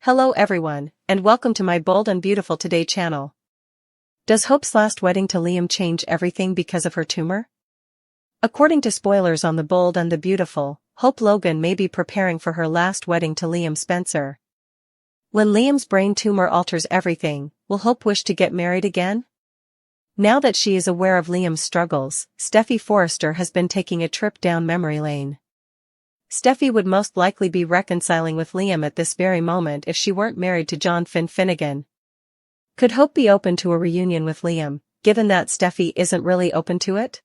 Hello everyone, and welcome to my Bold and Beautiful Today channel. Does Hope's last wedding to Liam change everything because of her tumor? According to spoilers on The Bold and the Beautiful, Hope Logan may be preparing for her last wedding to Liam Spencer. When Liam's brain tumor alters everything, will Hope wish to get married again? Now that she is aware of Liam's struggles, Steffy Forrester has been taking a trip down memory lane. Steffy would most likely be reconciling with Liam at this very moment if she weren't married to John Finnegan. Could Hope be open to a reunion with Liam, given that Steffy isn't really open to it?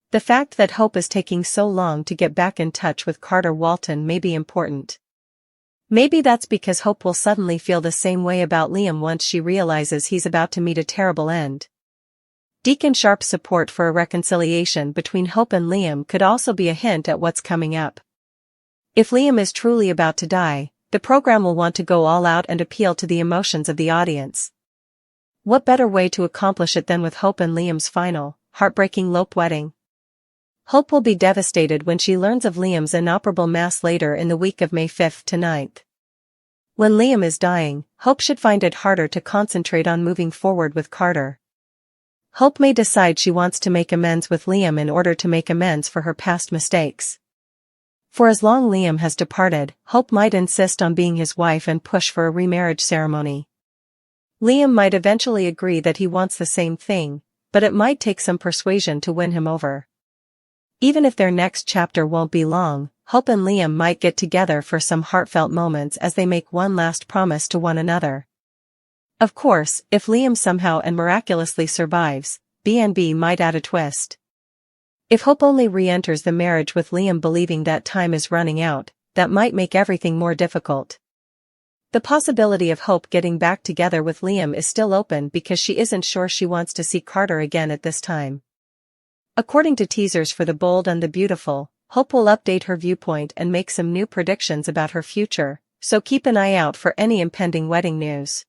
The fact that Hope is taking so long to get back in touch with Carter Walton may be important. Maybe that's because Hope will suddenly feel the same way about Liam once she realizes he's about to meet a terrible end. Deacon Sharp's support for a reconciliation between Hope and Liam could also be a hint at what's coming up. If Liam is truly about to die, the program will want to go all out and appeal to the emotions of the audience. What better way to accomplish it than with Hope and Liam's final, heartbreaking Lope wedding? Hope will be devastated when she learns of Liam's inoperable mass later in the week of May 5th to 9th. When Liam is dying, Hope should find it harder to concentrate on moving forward with Carter. Hope may decide she wants to make amends with Liam in order to make amends for her past mistakes. For as long Liam has departed, Hope might insist on being his wife and push for a remarriage ceremony. Liam might eventually agree that he wants the same thing, but it might take some persuasion to win him over. Even if their next chapter won't be long, Hope and Liam might get together for some heartfelt moments as they make one last promise to one another. Of course, if Liam somehow and miraculously survives, B&B might add a twist. If Hope only re-enters the marriage with Liam believing that time is running out, that might make everything more difficult. The possibility of Hope getting back together with Liam is still open because she isn't sure she wants to see Carter again at this time. According to teasers for The Bold and the Beautiful, Hope will update her viewpoint and make some new predictions about her future, so keep an eye out for any impending wedding news.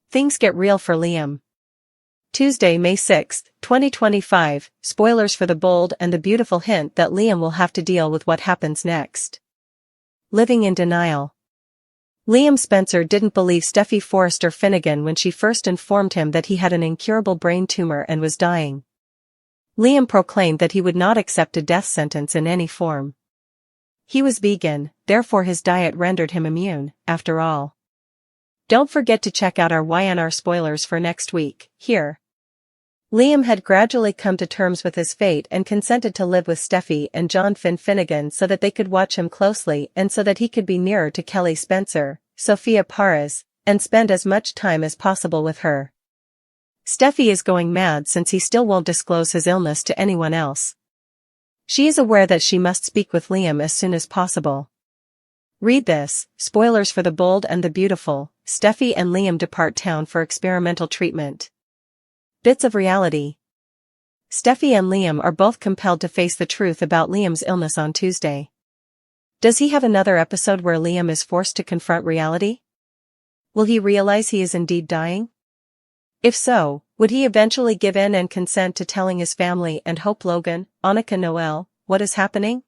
Things get real for Liam. Tuesday, May 6, 2025, spoilers for The Bold and the Beautiful hint that Liam will have to deal with what happens next. Living in denial. Liam Spencer didn't believe Steffy Forrester Finnegan when she first informed him that he had an incurable brain tumor and was dying. Liam proclaimed that he would not accept a death sentence in any form. He was vegan, therefore his diet rendered him immune, after all. Don't forget to check out our YNR spoilers for next week, here. Liam had gradually come to terms with his fate and consented to live with Steffy and John Finnegan so that they could watch him closely and so that he could be nearer to Kelly Spencer, Sophia Parras, and spend as much time as possible with her. Steffy is going mad since he still won't disclose his illness to anyone else. She is aware that she must speak with Liam as soon as possible. Read this, spoilers for The Bold and the Beautiful, Steffy and Liam depart town for experimental treatment. Bits of reality. Steffy and Liam are both compelled to face the truth about Liam's illness on Tuesday. Does he have another episode where Liam is forced to confront reality? Will he realize he is indeed dying? If so, would he eventually give in and consent to telling his family and Hope Logan, Annika Noel, what is happening?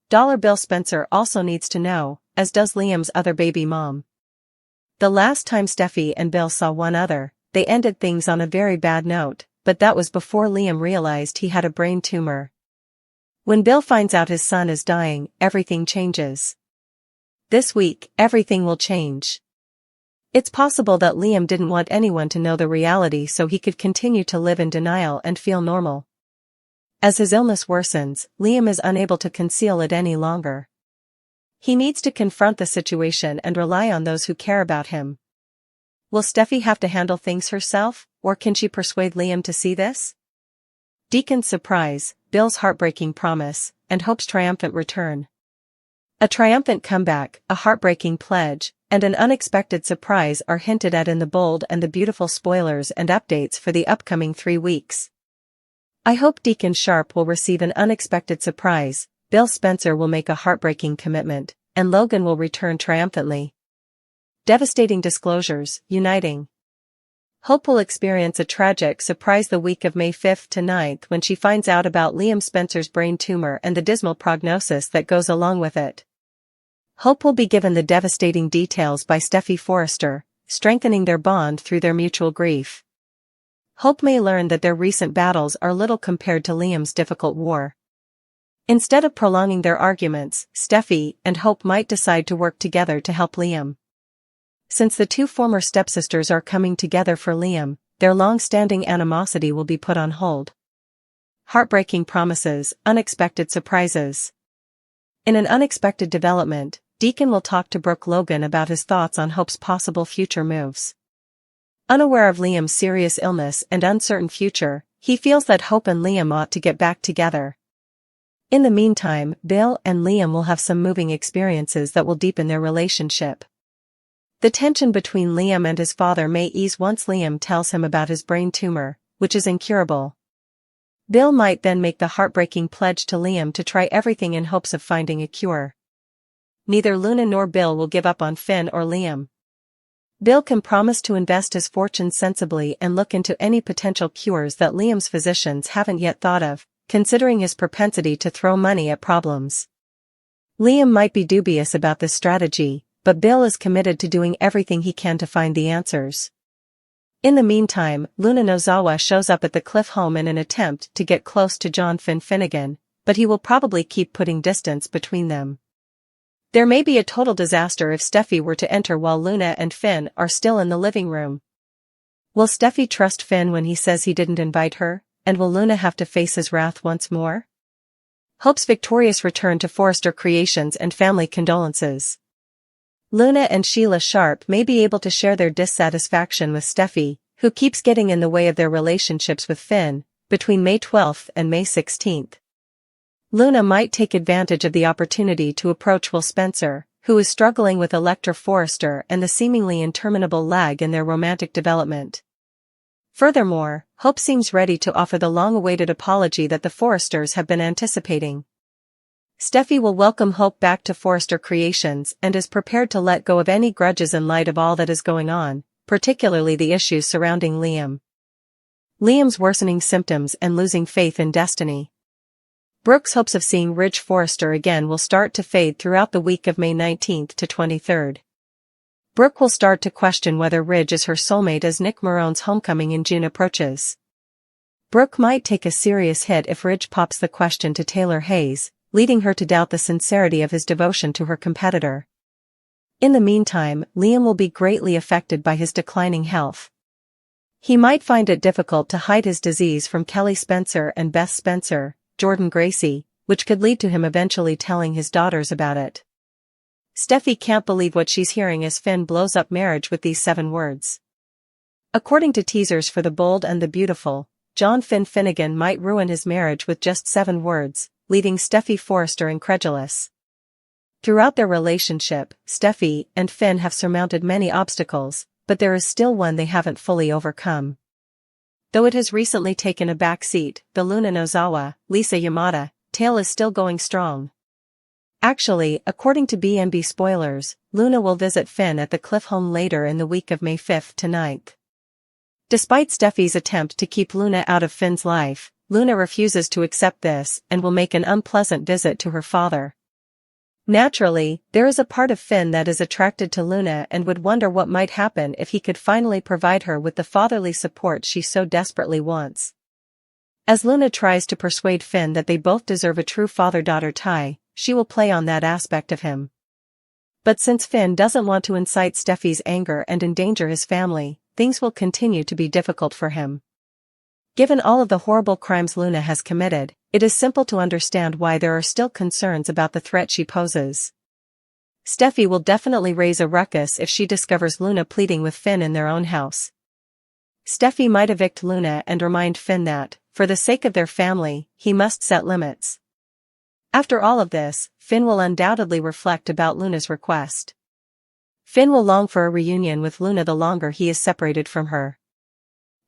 Dollar Bill Spencer also needs to know, as does Liam's other baby mom. The last time Steffy and Bill saw one another, they ended things on a very bad note, but that was before Liam realized he had a brain tumor. When Bill finds out his son is dying, everything changes. This week, everything will change. It's possible that Liam didn't want anyone to know the reality so he could continue to live in denial and feel normal. As his illness worsens, Liam is unable to conceal it any longer. He needs to confront the situation and rely on those who care about him. Will Steffy have to handle things herself, or can she persuade Liam to see this? Deacon's surprise, Bill's heartbreaking promise, and Hope's triumphant return. A triumphant comeback, a heartbreaking pledge, and an unexpected surprise are hinted at in The Bold and the Beautiful spoilers and updates for the upcoming 3 weeks. I hope Deacon Sharp will receive an unexpected surprise, Bill Spencer will make a heartbreaking commitment, and Logan will return triumphantly. Devastating disclosures, uniting. Hope will experience a tragic surprise the week of May 5th to 9th when she finds out about Liam Spencer's brain tumor and the dismal prognosis that goes along with it. Hope will be given the devastating details by Steffy Forrester, strengthening their bond through their mutual grief. Hope may learn that their recent battles are little compared to Liam's difficult war. Instead of prolonging their arguments, Steffy and Hope might decide to work together to help Liam. Since the two former stepsisters are coming together for Liam, their long-standing animosity will be put on hold. Heartbreaking promises, unexpected surprises. In an unexpected development, Deacon will talk to Brooke Logan about his thoughts on Hope's possible future moves. Unaware of Liam's serious illness and uncertain future, he feels that Hope and Liam ought to get back together. In the meantime, Bill and Liam will have some moving experiences that will deepen their relationship. The tension between Liam and his father may ease once Liam tells him about his brain tumor, which is incurable. Bill might then make the heartbreaking pledge to Liam to try everything in hopes of finding a cure. Neither Luna nor Bill will give up on Finn or Liam. Bill can promise to invest his fortune sensibly and look into any potential cures that Liam's physicians haven't yet thought of, considering his propensity to throw money at problems. Liam might be dubious about this strategy, but Bill is committed to doing everything he can to find the answers. In the meantime, Luna Nozawa shows up at the Cliff home in an attempt to get close to John Finnegan, but he will probably keep putting distance between them. There may be a total disaster if Steffy were to enter while Luna and Finn are still in the living room. Will Steffy trust Finn when he says he didn't invite her, and will Luna have to face his wrath once more? Hope's victorious return to Forrester Creations and family condolences. Luna and Sheila Sharp may be able to share their dissatisfaction with Steffy, who keeps getting in the way of their relationships with Finn, between May 12th and May 16th. Luna might take advantage of the opportunity to approach Will Spencer, who is struggling with Electra Forrester and the seemingly interminable lag in their romantic development. Furthermore, Hope seems ready to offer the long-awaited apology that the Forresters have been anticipating. Steffy will welcome Hope back to Forrester Creations and is prepared to let go of any grudges in light of all that is going on, particularly the issues surrounding Liam. Liam's worsening symptoms and losing faith in destiny. Brooke's hopes of seeing Ridge Forrester again will start to fade throughout the week of May 19th to 23rd. Brooke will start to question whether Ridge is her soulmate as Nick Marone's homecoming in June approaches. Brooke might take a serious hit if Ridge pops the question to Taylor Hayes, leading her to doubt the sincerity of his devotion to her competitor. In the meantime, Liam will be greatly affected by his declining health. He might find it difficult to hide his disease from Kelly Spencer and Beth Spencer, Jordan Gracie, which could lead to him eventually telling his daughters about it. Steffy can't believe what she's hearing as Finn blows up marriage with these 7 words. According to teasers for The Bold and the Beautiful, John Finnegan might ruin his marriage with just 7 words, leaving Steffy Forrester incredulous. Throughout their relationship, Steffy and Finn have surmounted many obstacles, but there is still one they haven't fully overcome. Though it has recently taken a back seat, the Luna Nozawa, Lisa Yamada, tale is still going strong. Actually, according to BMB spoilers, Luna will visit Finn at the Cliff home later in the week of May 5th to 9th. Despite Steffy's attempt to keep Luna out of Finn's life, Luna refuses to accept this and will make an unpleasant visit to her father. Naturally, there is a part of Finn that is attracted to Luna and would wonder what might happen if he could finally provide her with the fatherly support she so desperately wants. As Luna tries to persuade Finn that they both deserve a true father-daughter tie, she will play on that aspect of him. But since Finn doesn't want to incite Steffy's anger and endanger his family, things will continue to be difficult for him. Given all of the horrible crimes Luna has committed, it is simple to understand why there are still concerns about the threat she poses. Steffy will definitely raise a ruckus if she discovers Luna pleading with Finn in their own house. Steffy might evict Luna and remind Finn that, for the sake of their family, he must set limits. After all of this, Finn will undoubtedly reflect about Luna's request. Finn will long for a reunion with Luna the longer he is separated from her.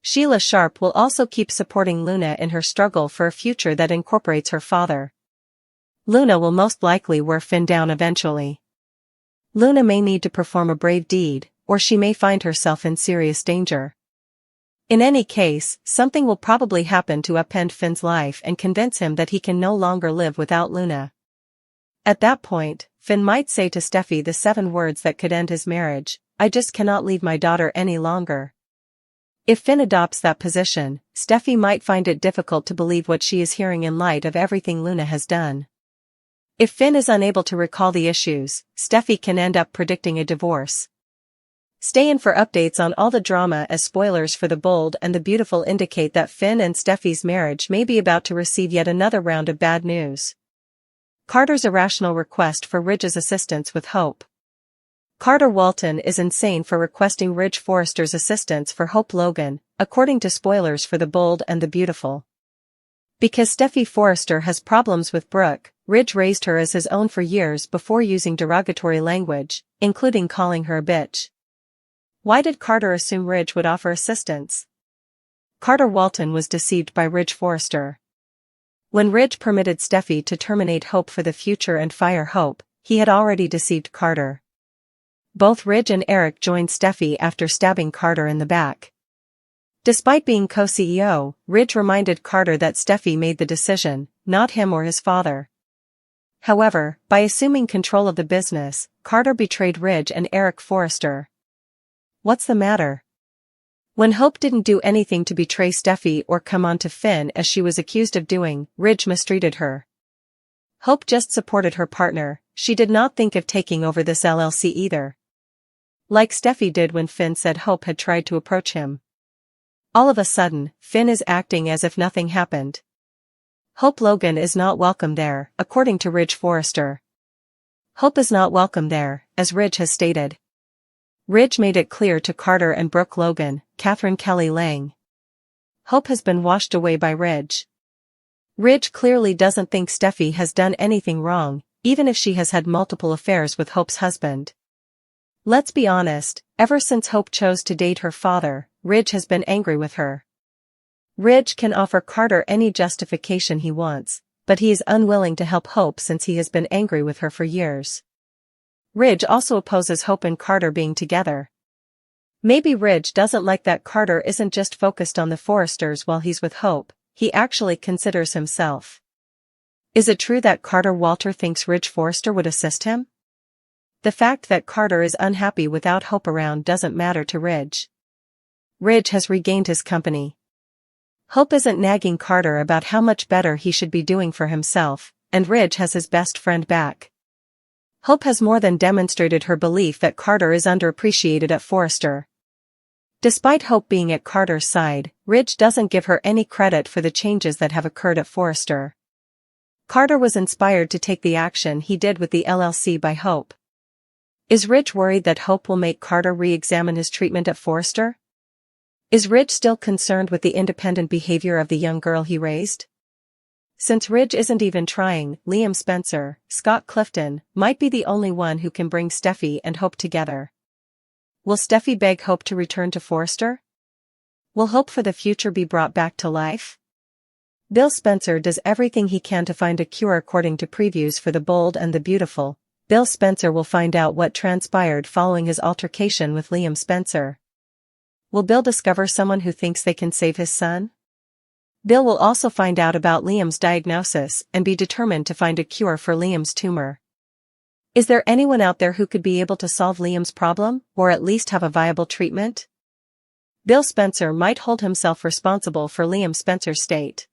Sheila Sharp will also keep supporting Luna in her struggle for a future that incorporates her father. Luna will most likely wear Finn down eventually. Luna may need to perform a brave deed, or she may find herself in serious danger. In any case, something will probably happen to upend Finn's life and convince him that he can no longer live without Luna. At that point, Finn might say to Steffi the 7 words that could end his marriage: "I just cannot leave my daughter any longer." If Finn adopts that position, Steffi might find it difficult to believe what she is hearing in light of everything Luna has done. If Finn is unable to recall the issues, Steffi can end up predicting a divorce. Stay in for updates on all the drama, as spoilers for The Bold and the Beautiful indicate that Finn and Steffi's marriage may be about to receive yet another round of bad news. Carter's irrational request for Ridge's assistance with Hope. Carter Walton is insane for requesting Ridge Forrester's assistance for Hope Logan, according to spoilers for The Bold and the Beautiful. Because Steffi Forrester has problems with Brooke, Ridge raised her as his own for years before using derogatory language, including calling her a bitch. Why did Carter assume Ridge would offer assistance? Carter Walton was deceived by Ridge Forrester. When Ridge permitted Steffi to terminate Hope for the future and fire Hope, he had already deceived Carter. Both Ridge and Eric joined Steffi after stabbing Carter in the back. Despite being co-CEO, Ridge reminded Carter that Steffi made the decision, not him or his father. However, by assuming control of the business, Carter betrayed Ridge and Eric Forrester. What's the matter? When Hope didn't do anything to betray Steffi or come on to Finn as she was accused of doing, Ridge mistreated her. Hope just supported her partner. She did not think of taking over this LLC either. Like Steffi did when Finn said Hope had tried to approach him. All of a sudden, Finn is acting as if nothing happened. Hope Logan is not welcome there, according to Ridge Forrester. Hope is not welcome there, as Ridge has stated. Ridge made it clear to Carter and Brooke Logan, Catherine Kelly Lang. Hope has been washed away by Ridge. Ridge clearly doesn't think Steffi has done anything wrong, even if she has had multiple affairs with Hope's husband. Let's be honest, ever since Hope chose to date her father, Ridge has been angry with her. Ridge can offer Carter any justification he wants, but he is unwilling to help Hope since he has been angry with her for years. Ridge also opposes Hope and Carter being together. Maybe Ridge doesn't like that Carter isn't just focused on the Forresters while he's with Hope, he actually considers himself. Is it true that Carter Walter thinks Ridge Forrester would assist him? The fact that Carter is unhappy without Hope around doesn't matter to Ridge. Ridge has regained his company. Hope isn't nagging Carter about how much better he should be doing for himself, and Ridge has his best friend back. Hope has more than demonstrated her belief that Carter is underappreciated at Forrester. Despite Hope being at Carter's side, Ridge doesn't give her any credit for the changes that have occurred at Forrester. Carter was inspired to take the action he did with the LLC by Hope. Is Ridge worried that Hope will make Carter re-examine his treatment at Forrester? Is Ridge still concerned with the independent behavior of the young girl he raised? Since Ridge isn't even trying, Liam Spencer, Scott Clifton, might be the only one who can bring Steffi and Hope together. Will Steffi beg Hope to return to Forrester? Will Hope for the future be brought back to life? Bill Spencer does everything he can to find a cure. According to previews for The Bold and the Beautiful, Bill Spencer will find out what transpired following his altercation with Liam Spencer. Will Bill discover someone who thinks they can save his son? Bill will also find out about Liam's diagnosis and be determined to find a cure for Liam's tumor. Is there anyone out there who could be able to solve Liam's problem, or at least have a viable treatment? Bill Spencer might hold himself responsible for Liam Spencer's state.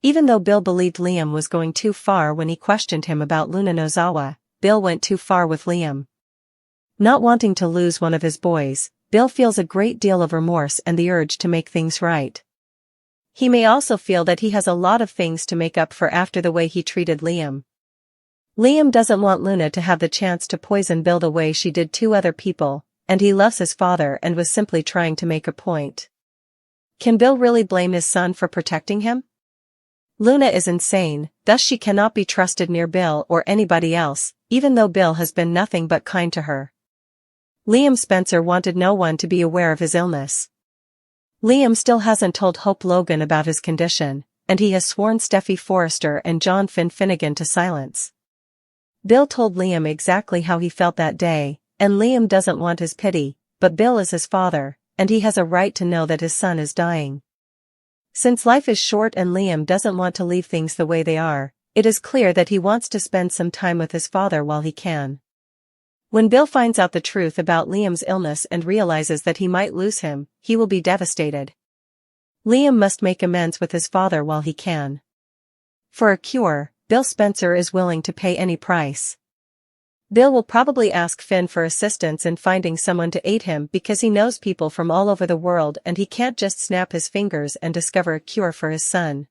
Even though Bill believed Liam was going too far when he questioned him about Luna Nozawa, Bill went too far with Liam. Not wanting to lose one of his boys, Bill feels a great deal of remorse and the urge to make things right. He may also feel that he has a lot of things to make up for after the way he treated Liam. Liam doesn't want Luna to have the chance to poison Bill the way she did 2 other people, and he loves his father and was simply trying to make a point. Can Bill really blame his son for protecting him? Luna is insane, thus she cannot be trusted near Bill or anybody else, even though Bill has been nothing but kind to her. Liam Spencer wanted no one to be aware of his illness. Liam still hasn't told Hope Logan about his condition, and he has sworn Steffi Forrester and John Finn Finnegan to silence. Bill told Liam exactly how he felt that day, and Liam doesn't want his pity, but Bill is his father, and he has a right to know that his son is dying. Since life is short and Liam doesn't want to leave things the way they are, it is clear that he wants to spend some time with his father while he can. When Bill finds out the truth about Liam's illness and realizes that he might lose him, he will be devastated. Liam must make amends with his father while he can. For a cure, Bill Spencer is willing to pay any price. Bill will probably ask Finn for assistance in finding someone to aid him because he knows people from all over the world and he can't just snap his fingers and discover a cure for his son.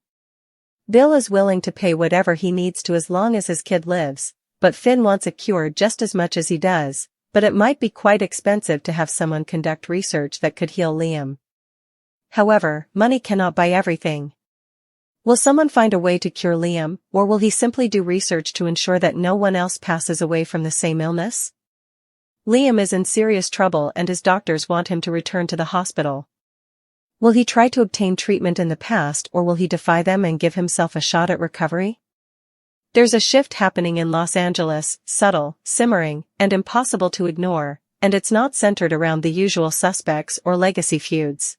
Bill is willing to pay whatever he needs to as long as his kid lives, but Finn wants a cure just as much as he does, but it might be quite expensive to have someone conduct research that could heal Liam. However, money cannot buy everything. Will someone find a way to cure Liam, or will he simply do research to ensure that no one else passes away from the same illness? Liam is in serious trouble and his doctors want him to return to the hospital. Will he try to obtain treatment in the past or will he defy them and give himself a shot at recovery? There's a shift happening in Los Angeles, subtle, simmering, and impossible to ignore, and it's not centered around the usual suspects or legacy feuds.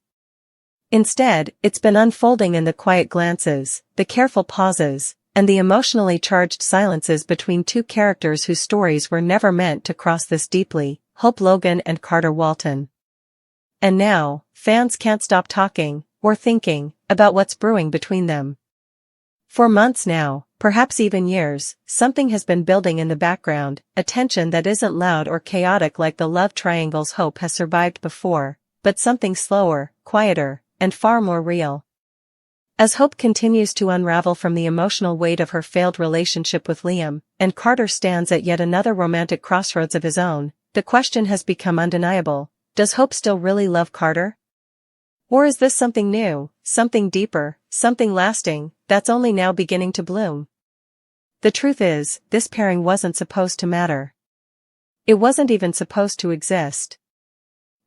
Instead, it's been unfolding in the quiet glances, the careful pauses, and the emotionally charged silences between two characters whose stories were never meant to cross this deeply, Hope Logan and Carter Walton. And now, fans can't stop talking, or thinking, about what's brewing between them. For months now, perhaps even years, something has been building in the background, a tension that isn't loud or chaotic like the love triangles Hope has survived before, but something slower, quieter, and far more real. As Hope continues to unravel from the emotional weight of her failed relationship with Liam, and Carter stands at yet another romantic crossroads of his own, the question has become undeniable: does Hope still really love Carter? Or is this something new, something deeper, something lasting, that's only now beginning to bloom? The truth is, this pairing wasn't supposed to matter. It wasn't even supposed to exist.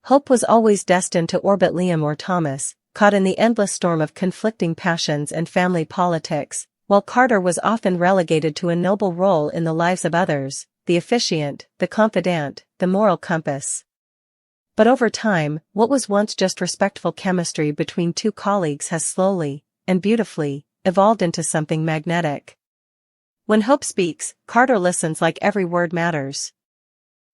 Hope was always destined to orbit Liam or Thomas, caught in the endless storm of conflicting passions and family politics, while Carter was often relegated to a noble role in the lives of others, the officiant, the confidant, the moral compass. But over time, what was once just respectful chemistry between two colleagues has slowly, and beautifully, evolved into something magnetic. When Hope speaks, Carter listens like every word matters.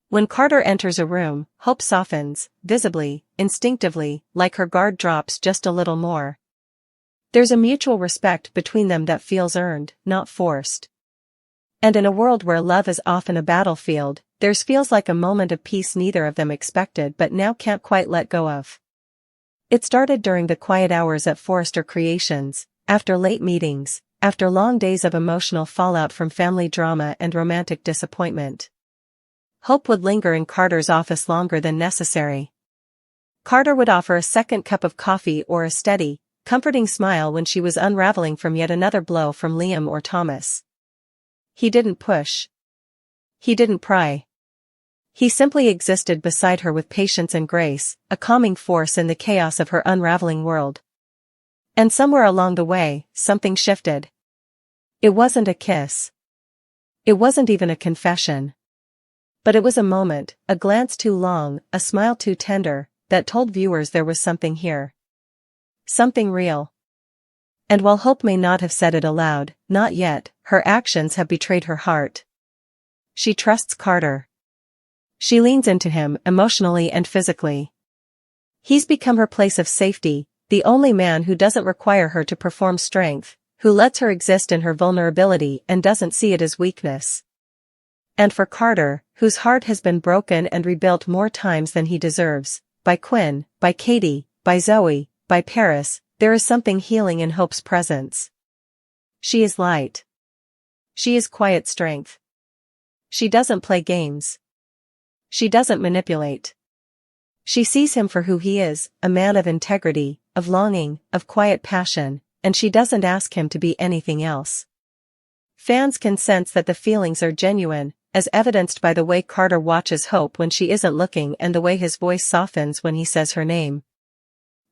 When Carter enters a room, Hope softens, visibly, instinctively, like her guard drops just a little more. There's a mutual respect between them that feels earned, not forced. And in a world where love is often a battlefield, theirs feels like a moment of peace neither of them expected but now can't quite let go of. It started during the quiet hours at Forrester Creations, after late meetings, after long days of emotional fallout from family drama and romantic disappointment. Hope would linger in Carter's office longer than necessary. Carter would offer a second cup of coffee or a steady, comforting smile when she was unraveling from yet another blow from Liam or Thomas. He didn't push. He didn't pry. He simply existed beside her with patience and grace, a calming force in the chaos of her unraveling world. And somewhere along the way, something shifted. It wasn't a kiss. It wasn't even a confession. But it was a moment, a glance too long, a smile too tender, that told viewers there was something here. Something real. And while Hope may not have said it aloud, not yet, her actions have betrayed her heart. She trusts Carter. She leans into him emotionally and physically. He's become her place of safety, the only man who doesn't require her to perform strength, who lets her exist in her vulnerability and doesn't see it as weakness. And for Carter, whose heart has been broken and rebuilt more times than he deserves, by Quinn, by Katie, by Zoe, by Paris, there is something healing in Hope's presence. She is light. She is quiet strength. She doesn't play games. She doesn't manipulate. She sees him for who he is, a man of integrity, of longing, of quiet passion, and she doesn't ask him to be anything else. Fans can sense that the feelings are genuine, as evidenced by the way Carter watches Hope when she isn't looking and the way his voice softens when he says her name.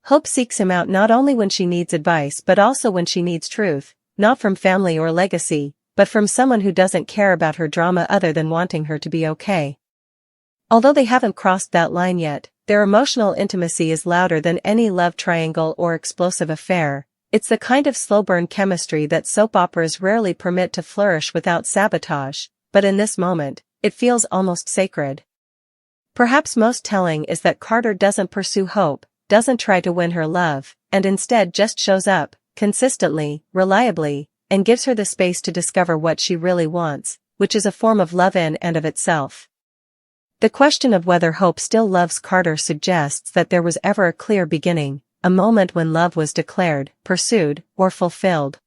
Hope seeks him out not only when she needs advice but also when she needs truth, not from family or legacy, but from someone who doesn't care about her drama other than wanting her to be okay. Although they haven't crossed that line yet, their emotional intimacy is louder than any love triangle or explosive affair, It's the kind of slow-burn chemistry that soap operas rarely permit to flourish without sabotage, but in this moment, it feels almost sacred. Perhaps most telling is that Carter doesn't pursue Hope, doesn't try to win her love, and instead just shows up, consistently, reliably, and gives her the space to discover what she really wants, which is a form of love in and of itself. The question of whether Hope still loves Carter suggests that there was ever a clear beginning, a moment when love was declared, pursued, or fulfilled.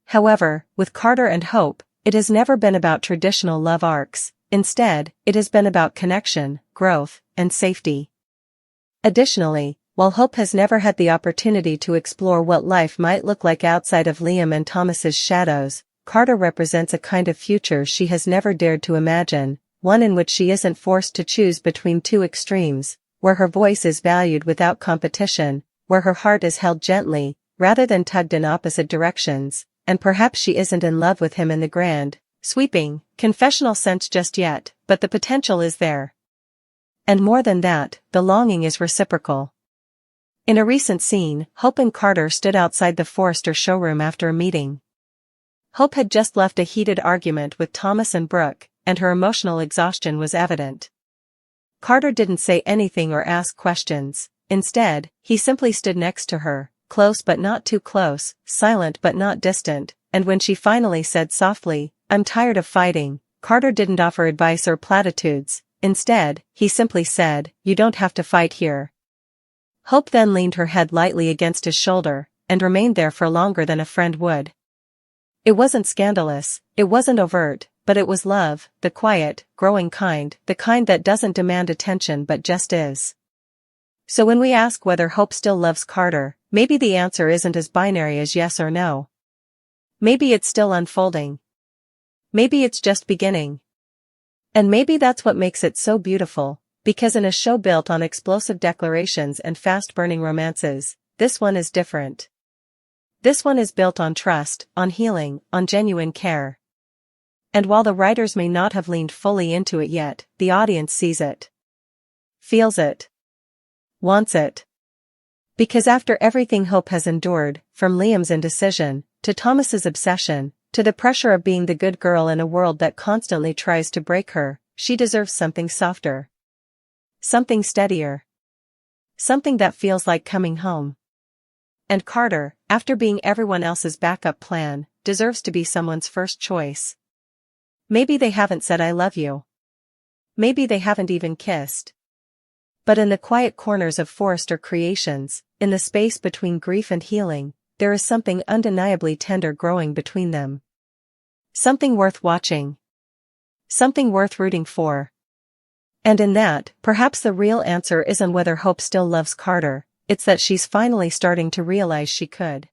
However, with Carter and Hope, it has never been about traditional love arcs. Instead, it has been about connection, growth, and safety. Additionally, while Hope has never had the opportunity to explore what life might look like outside of Liam and Thomas's shadows, Carter represents a kind of future she has never dared to imagine, one in which she isn't forced to choose between two extremes, where her voice is valued without competition, where her heart is held gently, rather than tugged in opposite directions, and perhaps she isn't in love with him in the grand, sweeping, confessional sense just yet, but the potential is there. And more than that, the longing is reciprocal. In a recent scene, Hope and Carter stood outside the Forrester showroom after a meeting. Hope had just left a heated argument with Thomas and Brooke, and her emotional exhaustion was evident. Carter didn't say anything or ask questions. Instead, he simply stood next to her, close but not too close, silent but not distant, and when she finally said softly, "I'm tired of fighting," Carter didn't offer advice or platitudes. Instead, he simply said, "You don't have to fight here." Hope then leaned her head lightly against his shoulder, and remained there for longer than a friend would. It wasn't scandalous, it wasn't overt, but it was love, the quiet, growing kind, the kind that doesn't demand attention but just is. So when we ask whether Hope still loves Carter, maybe the answer isn't as binary as yes or no. Maybe it's still unfolding. Maybe it's just beginning. And maybe that's what makes it so beautiful, because in a show built on explosive declarations and fast-burning romances, this one is different. This one is built on trust, on healing, on genuine care. And while the writers may not have leaned fully into it yet, the audience sees it. Feels it. Wants it. Because after everything Hope has endured, from Liam's indecision, to Thomas's obsession, to the pressure of being the good girl in a world that constantly tries to break her, she deserves something softer. Something steadier. Something that feels like coming home. And Carter, after being everyone else's backup plan, deserves to be someone's first choice. Maybe they haven't said "I love you." Maybe they haven't even kissed. But in the quiet corners of Forrester Creations, in the space between grief and healing, there is something undeniably tender growing between them. Something worth watching. Something worth rooting for. And in that, perhaps the real answer isn't whether Hope still loves Carter, it's that she's finally starting to realize she could.